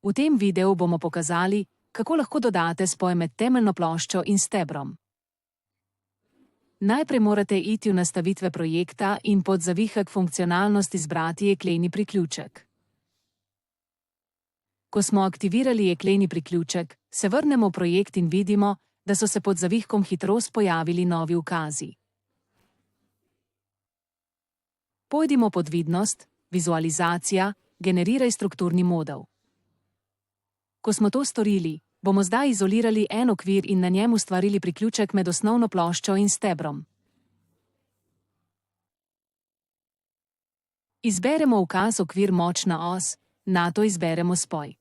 V tem videu bomo pokazali, kako lahko dodate spoj med temeljno ploščo in stebrom. Najprej morate iti v nastavitve projekta in pod zavihek funkcionalnost izbrati jekleni priključek. Ko smo aktivirali jekleni priključek, se vrnemo v projekt in vidimo, da so se pod zavihkom hitrost pojavili novi ukazi. Pojdimo pod vidnost, vizualizacija, generiraj strukturni model. Ko smo to storili, bomo zdaj izolirali en okvir in na njem ustvarili priključek med osnovno ploščo in stebrom. Izberemo ukaz okvir močna os, nato izberemo spoj.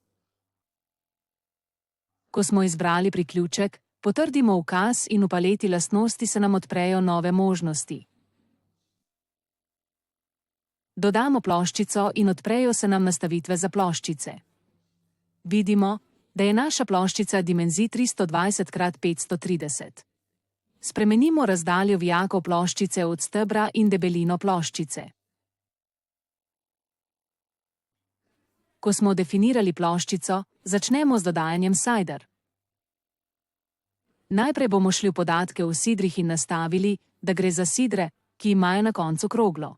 Ko smo izbrali priključek, potrdimo ukaz in v paleti lastnosti se nam odprejo nove možnosti. Dodamo ploščico in odprejo se nam nastavitve za ploščice. Vidimo, da je naša ploščica dimenzij 320 x 530. Spremenimo razdaljo vijakov ploščice od stebra in debelino ploščice. Ko smo definirali ploščico, začnemo z dodajanjem sider. Najprej bomo šli v podatke v sidrih in nastavili, da gre za sidre, ki imajo na koncu kroglo.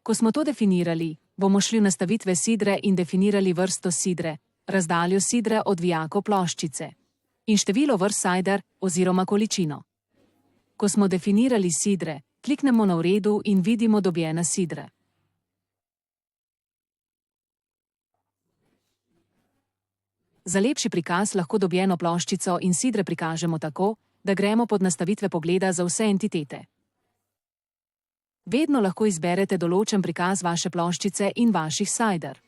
Ko smo to definirali, bomo šli v nastavitve sidre in definirali vrsto sidre, razdaljo sidre od vijakov ploščice in število vrst sider oziroma količino. Ko smo definirali sidre, kliknemo na v redu in vidimo dobljene sidre. Za lepši prikaz lahko dobljeno ploščico in sidre prikažemo tako, da gremo pod nastavitve pogleda za vse entitete. Vedno lahko izberete določen prikaz vaše ploščice in vaših sider.